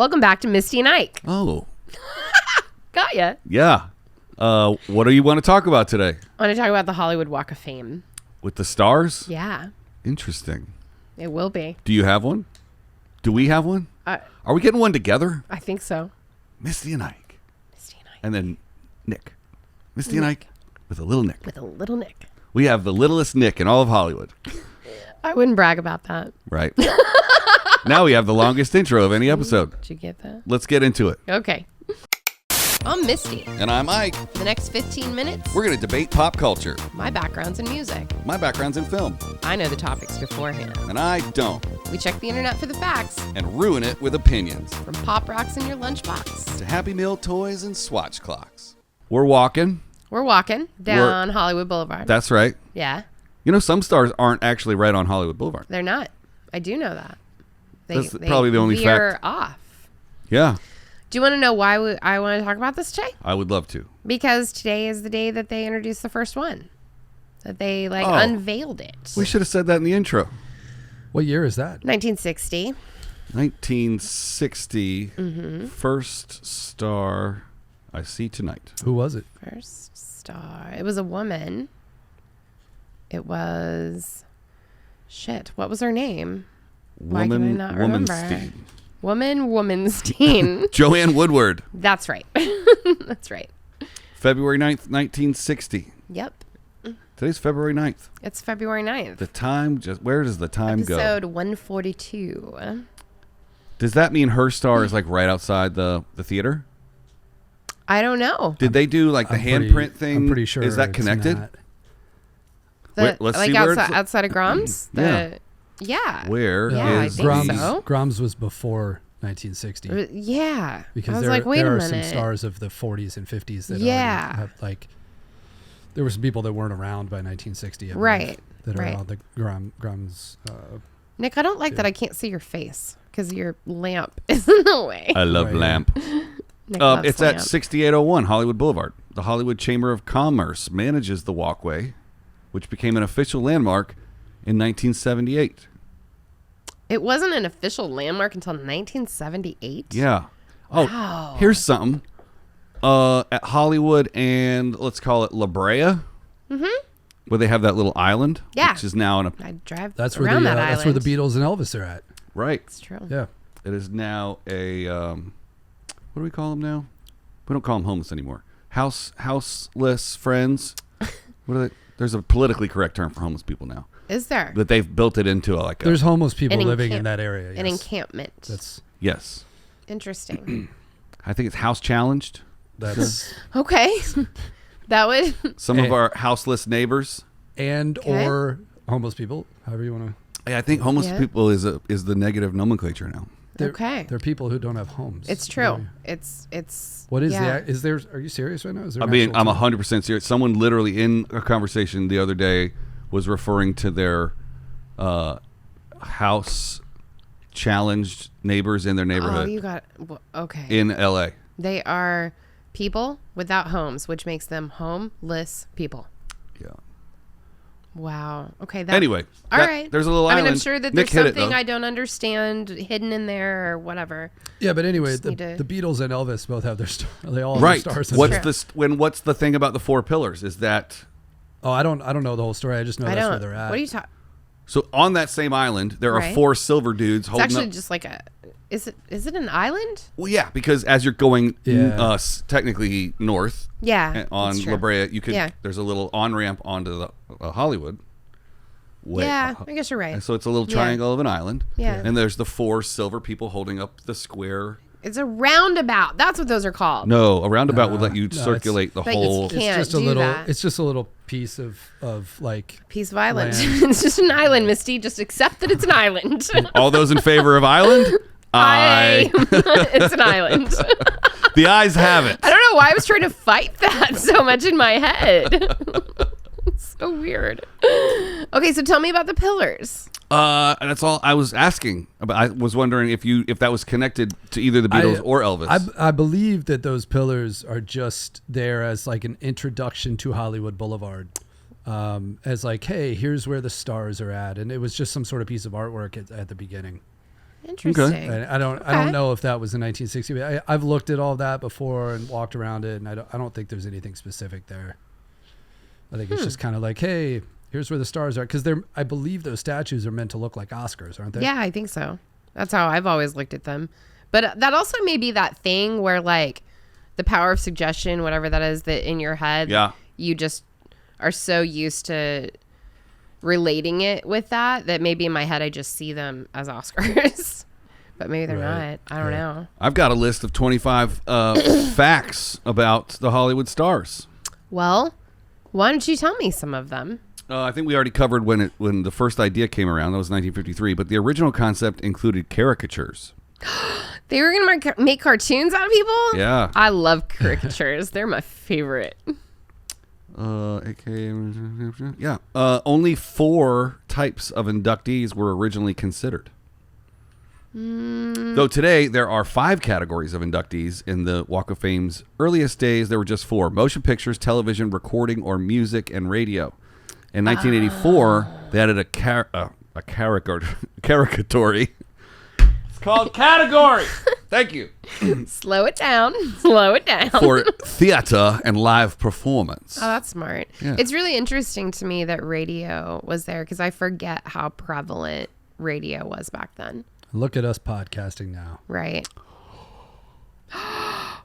Welcome back to Misty and Ike. Oh. Got ya. Yeah. What do you want to talk about today? I want to talk about the Hollywood Walk of Fame. With the stars? Yeah. Interesting. It will be. Do you have one? Do we have one? Are we getting one together? I think so. Misty and Ike. Misty and Ike. And then Nick. Misty and Ike with a little Nick. With a little Nick. We have the littlest Nick in all of Hollywood. I wouldn't brag about that. Right. Now we have the longest intro of any episode. Did you get that? Let's get into it. Okay. I'm Misty. And I'm Ike. The next 15 minutes, We're going to debate pop culture. my background's in music. My background's in film. I know the topics beforehand. And I don't. We check the internet for the facts, And ruin it with opinions. from pop rocks in your lunchbox. To Happy Meal toys and swatch clocks. We're walking. We're walking down Hollywood Boulevard. That's right. Yeah, You know, some stars aren't actually right on Hollywood Boulevard. they're not. I do know that. That's probably the only veer fact. off. Yeah, Do you want to know why I want to talk about this today? I would love to. Because today is the day that they introduced the first one. That they Oh. unveiled it. We should have said that in the intro. What year is that? 1960. 1960, first star I see tonight. Who was it? First star. It was a woman. It was... Shit. What was her name? Why can I not remember? Womanstein. Joanne Woodward. That's right. That's right. February 9th, 1960. Yep. Today's February 9th. It's February 9th. The time where does the time Episode go? 142. Does that mean her star is like right outside the theater? I don't know. Did they do like the handprint thing? I'm pretty sure. Is that it's connected? not. Wait, let's like see where it's- outside of Grom's? Yeah. Where is Yeah, I think Grom's, so. Grom's was before 1960 Yeah. because I was there, like, wait there a are minute. some stars of the 40s and 50s that Yeah. already have, like, there were some people that weren't around by 1960. I believe, Right, That right. are on the Grom's. Nick, I don't like that I can't see your face because your lamp is in the way. I love Right. lamp. Nick loves It's lamp. at 6801 Hollywood Boulevard. The Hollywood Chamber of Commerce manages the walkway, which became an official landmark in 1978. It wasn't an official landmark until 1978? Yeah. Oh, Wow. here's something. At Hollywood and let's call it La Brea, where they have that little island, Yeah. which is now in a I drive That's where around the that island. that's where the Beatles and Elvis are at. right. It's true. Yeah. It is now a what do we call them now? We don't call them homeless anymore. Houseless friends. What are they? There's a politically correct term for homeless people now. Is there? But they've built it into a, like a There's homeless people An living in encamp- that area. An Yes. encampment. That's yes. Interesting. I think it's house challenged. that's Okay. That would... Some of our houseless neighbors. and Okay. or homeless people, however you want to. Yeah, I think homeless Yeah. people is the negative nomenclature now. Okay. They're people who don't have homes. It's true. Yeah. It's... What is yeah. the? Is there? Are you serious right now? Is there? I an mean, I'm actual term? 100% serious. Someone literally in a conversation the other day was referring to their house challenged neighbors in their Oh, neighborhood you got... Okay. in LA. They are people without homes, which makes them homeless people. Yeah. Wow. Okay. That, Anyway, all that- right. there's a little I mean, I'm island. sure that Nick there's hit it, something though. I don't understand hidden in there or whatever. Yeah, but anyway, Just the need to- Beatles and Elvis both have their they all have Right. their stars. in What's there. what's the thing about the four pillars is that Oh, I don't know the whole story. I just know I that's don't. where they're at. What are you talking? so on that same island there are Right. four silver dudes It's holding actually up. just like a. Is it an island? Well, yeah, because as you're going Yeah. technically north Yeah. on that's true. La Brea, you could Yeah. there's a little on ramp onto the Hollywood. Yeah, I guess you're right. And so it's a little Yeah. triangle of an island. Yeah. And there's the four silver people holding up the square. It's a roundabout. That's what those are called. No, a roundabout would let you No, it's- circulate the But you whole. can't. It's just a do little. that. It's just a little piece of like. Piece of island. Land. It's just an island, Misty. Just accept that it's an island. All those in favor of island? It's an island. The ayes have it. I don't know why I was trying to fight that so much in my head. It's so weird. Okay, so tell me about the pillars. That's all I was asking. But I was wondering if that was connected to either the Beatles or Elvis. I believe that those pillars are just there as like an introduction to Hollywood Boulevard. As like, hey, here's where the stars are at, and it was just some sort of piece of artwork at the beginning. Interesting. I don't know if that was in 1960. But I've looked at all that before and walked around it, and I don't think there's anything specific there. I think it's just kind of like, hey, here's where the stars are, because I believe those statues are meant to look like Oscars, aren't they? Yeah, I think so. That's how I've always looked at them. But that also may be that thing where like the power of suggestion, whatever that is, that in your head, you just are so used to relating it with that maybe in my head I just see them as Oscars. But maybe they're not. I don't know. I've got a list of 25 facts about the Hollywood stars. Well, why don't you tell me some of them? I think we already covered when the first idea came around. That was 1953. But the original concept included caricatures. They were going to make cartoons out of people? Yeah. I love caricatures. They're my favorite. Only 4 types of inductees were originally considered. Though today there are 5 categories of inductees. In the Walk of Fame's earliest days, there were just 4: motion pictures, television, recording, or music and radio. In 1984, they added a caricatory. It's called category. Thank you. Slow it down. Slow it down. For theater and live performance. Oh, that's smart. Yeah. It's really interesting to me that radio was there because I forget how prevalent radio was back then. Look at us podcasting now. Right.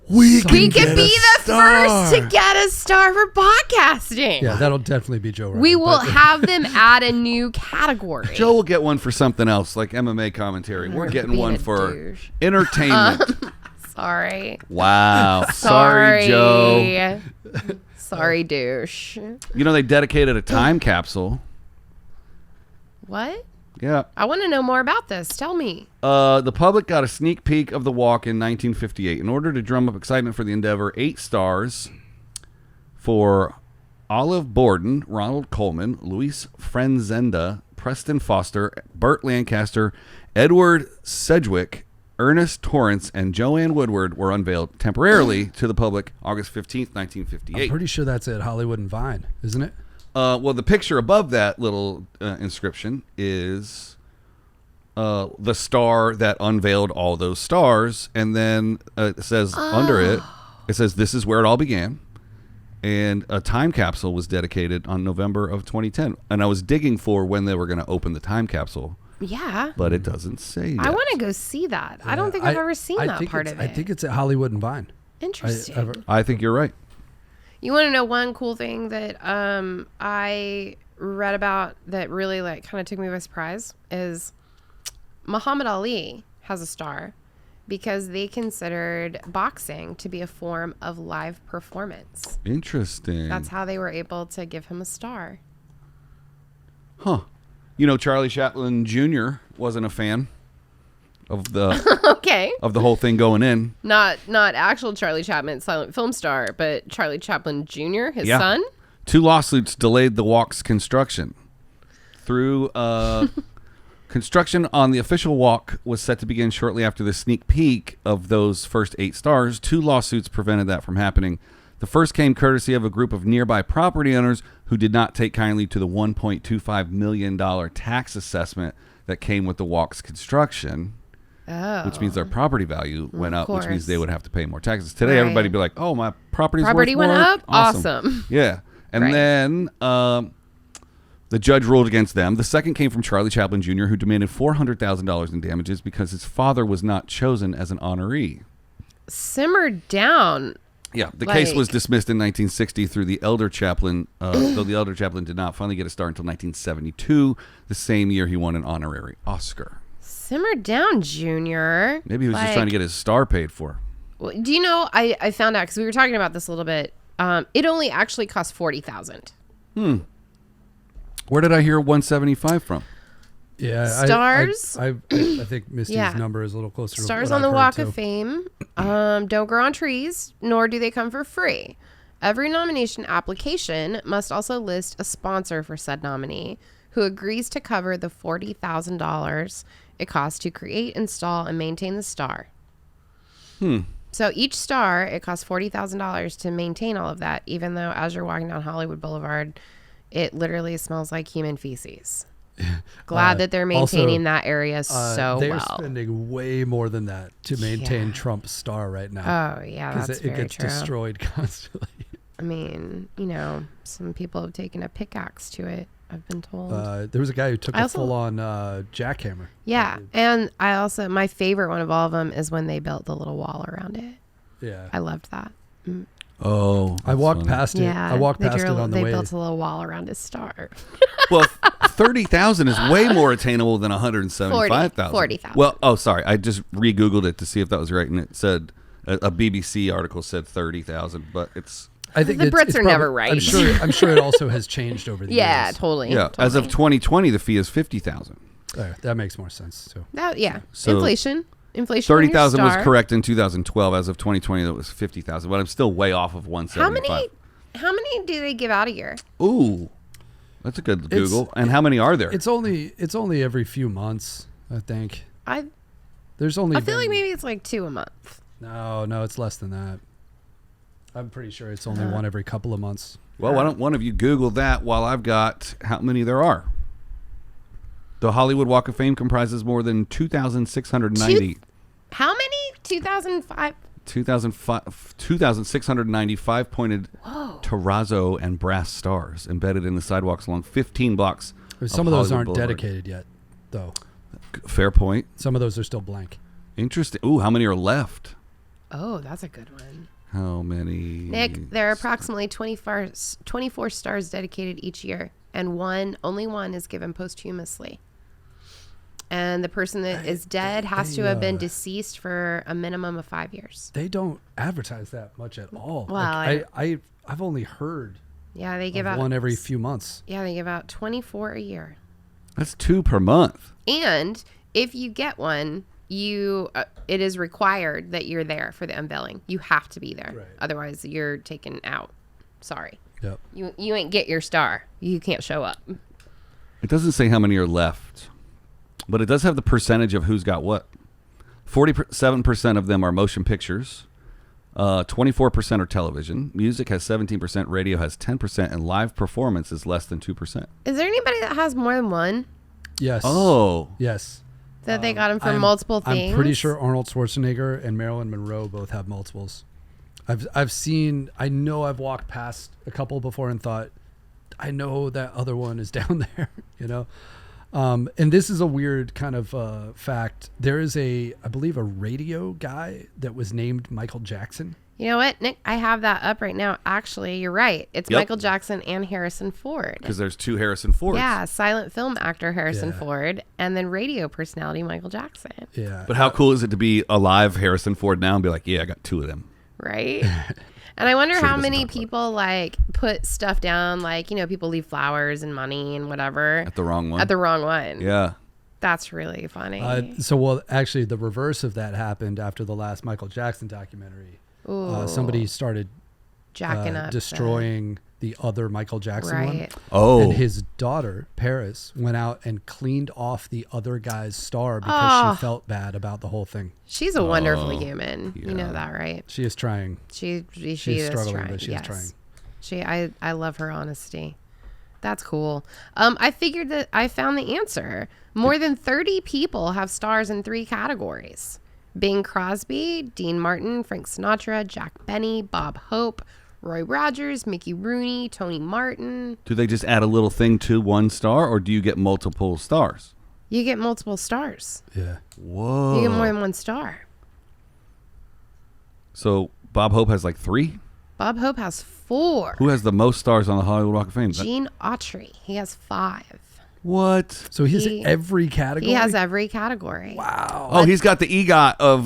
We could be the first to get a star for podcasting. Yeah, that'll definitely be Joe Rogan. We will have them add a new category. Joe will get one for something else, like MMA commentary. We're getting one for douche. Entertainment. Sorry. Wow. Sorry, Joe. Sorry, douche. You know, they dedicated a time capsule. What? Yeah. I want to know more about this. Tell me. The public got a sneak peek of the walk in 1958. In order to drum up excitement for the endeavor, 8 stars for Olive Borden, Ronald Coleman, Luis Frenzenda, Preston Foster, Burt Lancaster, Edward Sedgwick, Ernest Torrance, and Joanne Woodward were unveiled temporarily to the public August 15th, 1958. I'm pretty sure that's at Hollywood and Vine, isn't it? Well, the picture above that little inscription is the star that unveiled all those stars. And then it says under it says, "This is where it all began." And a time capsule was dedicated on November of 2010. And I was digging for when they were going to open the time capsule. Yeah. But it doesn't say yet. I want to go see that. Yeah, I don't think I've ever seen that part of it. I think it's at Hollywood and Vine. Interesting. I think you're right. You want to know one cool thing that I read about that really like kind of took me by surprise is Muhammad Ali has a star because they considered boxing to be a form of live performance. Interesting. That's how they were able to give him a star. Huh. You know, Charlie Chaplin Jr. wasn't a fan of the of the whole thing going in. Not actual Charlie Chaplin, silent film star, but Charlie Chaplin Jr., his son. 2 lawsuits delayed the walk's construction. Through construction on the official walk was set to begin shortly after the sneak peek of those first 8 stars. 2 lawsuits prevented that from happening. The first came courtesy of a group of nearby property owners who did not take kindly to the $1.25 million tax assessment that came with the walk's construction. Oh. Which means their property value went up, which means they would have to pay more taxes. Today, right. Everybody would be like, oh, my property went more. up? Awesome. Yeah. And then the judge ruled against them. The second came from Charlie Chaplin Jr., who demanded $400,000 in damages because his father was not chosen as an honoree. Simmer down. Yeah, the case was dismissed in 1960 through the elder Chaplin, though the elder Chaplin did not finally get a star until 1972, the same year he won an honorary Oscar. Simmer down, Junior. Maybe he was just trying to get his star paid for. Well, do you know, I found out, because we were talking about this a little bit, it only actually cost $40,000. Where did I hear 175 from? Yeah, stars. I think Misty's number is a little closer. Stars to what on the I've Walk heard, of Fame don't grow on trees, nor do they come for free. Every nomination application must also list a sponsor for said nominee who agrees to cover the $40,000 it costs to create, install, and maintain the star. So each star, it costs $40,000 to maintain all of that, even though as you're walking down Hollywood Boulevard, it literally smells like human feces. Glad that they're maintaining also, that area so they're well. spending way more than that to maintain Yeah. Trump's star right now. Oh, yeah, Because that's it very gets true. destroyed constantly. I mean, some people have taken a pickaxe to it, I've been told. There was a guy who took I a also- full-on jackhammer. yeah, and my favorite one of all of them is when they built the little wall around it. Yeah. I loved that. Oh, I walked that's funny. past it. Yeah, I walked past it on the they way. built a little wall around his star. Well, 30,000 is way more attainable than 175,000. 40,000. Well, oh, sorry. I just re-Googled it to see if that was right, and it said a BBC article said 30,000, but it's I think The it's- Brits it's are probably- never right. I'm sure it also has changed over the Yeah, years. totally. yeah. totally. As of 2020, the fee is 50,000. That makes more sense too. Yeah. So Inflation. on your 30,000 was star. correct in 2012. As of 2020, that was 50,000. But I'm still way off of 175. How many do they give out a year? Ooh, that's a good Google. And how many are there? It's only every few months, I think. I There's only. feel like been- maybe it's like 2 a month. No, it's less than that. I'm pretty sure it's only one every couple of months. Well, why don't one of you Google that while I've got how many there are? The Hollywood Walk of Fame comprises more than 2,690. How many? 2005. 2,695 pointed terrazzo and brass stars embedded in the sidewalks along 15 blocks. Some of those Hollywood aren't Boulevard. dedicated yet, though. Fair point. Some of those are still blank. Interesting. Ooh, how many are left? Oh, that's a good one. How many? Nick, there are approximately 24 stars dedicated each year, and only one is given posthumously. And the person that is dead has to have been deceased for a minimum of 5 years. They don't advertise that much at all. Well, I've only heard Yeah, they give of out one every few months. Yeah, they give out 24 a year. That's 2 per month. And if you get one, it is required that you're there for the unveiling. You have to be there. Right. Otherwise, you're taken out. Sorry. Yep. You ain't get your star. You can't show up. It doesn't say how many are left, but it does have the percentage of who's got what. 47% of them are motion pictures. 24% are television. Music has 17%. Radio has 10%, and live performance is less than 2%. Is there anybody that has more than one Yes. Oh, Yes. that they got them for I'm- multiple things? I'm pretty sure Arnold Schwarzenegger and Marilyn Monroe both have multiples. I know I've walked past a couple before and thought, I know that other one is down there, you know? And this is a weird kind of fact. There is I believe a radio guy that was named Michael Jackson. You know what, Nick? I have that up right now. Actually, you're right. It's Yep. Michael Jackson and Harrison Ford. because there's 2 Harrison Fords. Yeah, silent film actor Harrison Yeah. Ford, and then radio personality Michael Jackson. Yeah. But how cool is it to be a live Harrison Ford now and be like, yeah, I got 2 of them. Right? And I wonder Sure he how doesn't many talk about it. people like put stuff down, like, people leave flowers and money and whatever At the wrong one. at the wrong one. Yeah. That's really funny. Actually, the reverse of that happened after the last Michael Jackson documentary. Ooh, Somebody started jacking up destroying the other Michael Jackson one. Right. Oh. And his daughter, Paris, went out and cleaned off the other guy's star because she felt bad about the whole thing. She's a wonderful human. yeah. You know that, right? She is trying. She She's is struggling, trying. but she is Yes. trying. I love her honesty. That's cool. I figured that I found the answer. More than 30 people have stars in 3 categories: Bing Crosby, Dean Martin, Frank Sinatra, Jack Benny, Bob Hope, Roy Rogers, Mickey Rooney, Tony Martin. Do they just add a little thing to one star, or do you get multiple stars? You get multiple stars. Yeah. Whoa. You get more than 1 star. So Bob Hope has like 3? Bob Hope has 4. Who has the most stars on the Hollywood Walk of Fame? Gene Autry, he has 5. What? So he has He- every category? He has every category. Wow. Oh, he's got the EGOT of...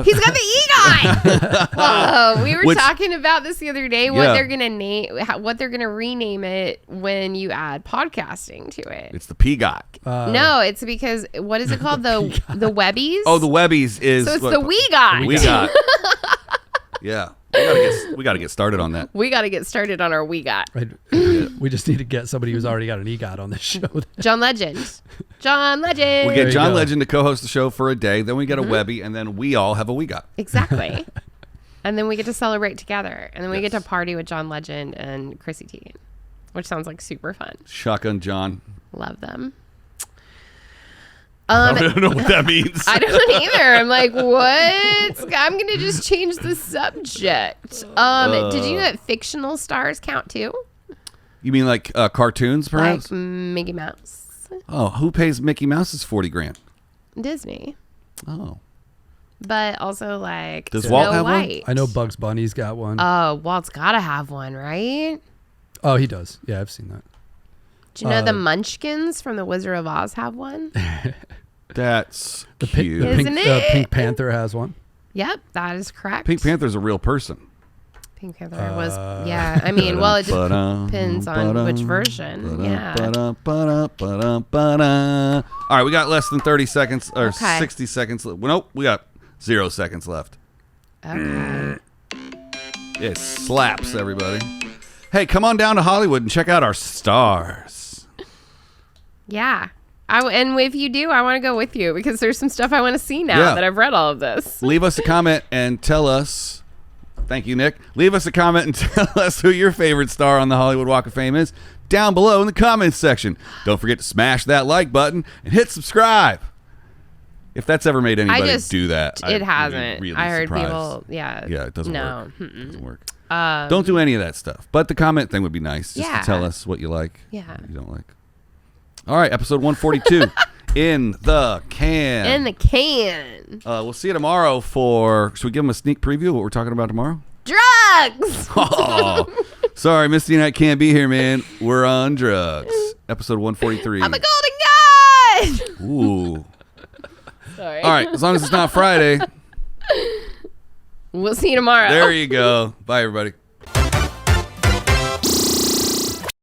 He's got the EGOT. Whoa, we were Which- talking about this the other day. What Yeah. they're gonna what they're gonna rename it when you add podcasting to it. It's the PGOT. No, it's because what is it called? The Webbies. Oh, the Webbies is... so it's what- the WeGot. We got. Yeah. We gotta get started on that. We got to get started on our WeGot. Right. We just need to get somebody who's already got an EGOT on this show. John Legend. John Legend. We There get you John go. Legend to co-host the show for a day, then we get a Webby, and then we all have a WeGot. Exactly. And then we get to celebrate together, and then we get Yes. to party with John Legend and Chrissy Teigen, which sounds like super fun. Shotgun John. Love them. I don't know what that means. I don't either. I'm like, what? I'm gonna just change the subject. Did you know that fictional stars count too? You mean like cartoons, perhaps? Like Mickey Mouse. Oh, who pays Mickey Mouse's $40,000? Disney. Oh, But also like Does Snow Walt have one? White. I know Bugs Bunny's got one. Walt's gotta have one, right? Oh, he does. Yeah, I've seen that. Do you know the Munchkins from The Wizard of Oz have one? that's The cute. Isn't it? Pink Panther has one. Yep, that is correct. Pink Panther's a real person. Pink Panther was, yeah. I mean, well, it depends on which version. Yeah. All right, we got less than 30 seconds or Okay. 60 seconds. Nope, we got 0 seconds left. Okay. It slaps, everybody. Hey, come on down to Hollywood and check out our stars. Yeah. And if you do, I want to go with you because there's some stuff I want to see now that I've read all of this. Leave us a comment and tell us. Thank you, Nick. Leave us a comment and tell us who your favorite star on the Hollywood Walk of Fame is down below in the comments section. Don't forget to smash that like button and hit subscribe. If that's ever made anybody do that, It hasn't. Really I heard surprised. people, yeah. Yeah, it doesn't no. work. It doesn't work. Don't do any of that stuff. But the comment thing would be nice, just to tell us what you like, what you don't like. All right, episode 142 in the can. In the can. We'll see you tomorrow for. Should we give them a sneak preview of what we're talking about tomorrow? Drugs. Oh, sorry, Misty and Ike can't be here, man. We're on drugs. Episode 143. I'm a golden god. Ooh. Sorry. All right, as long as it's not Friday. We'll see you tomorrow. There you go. Bye, everybody.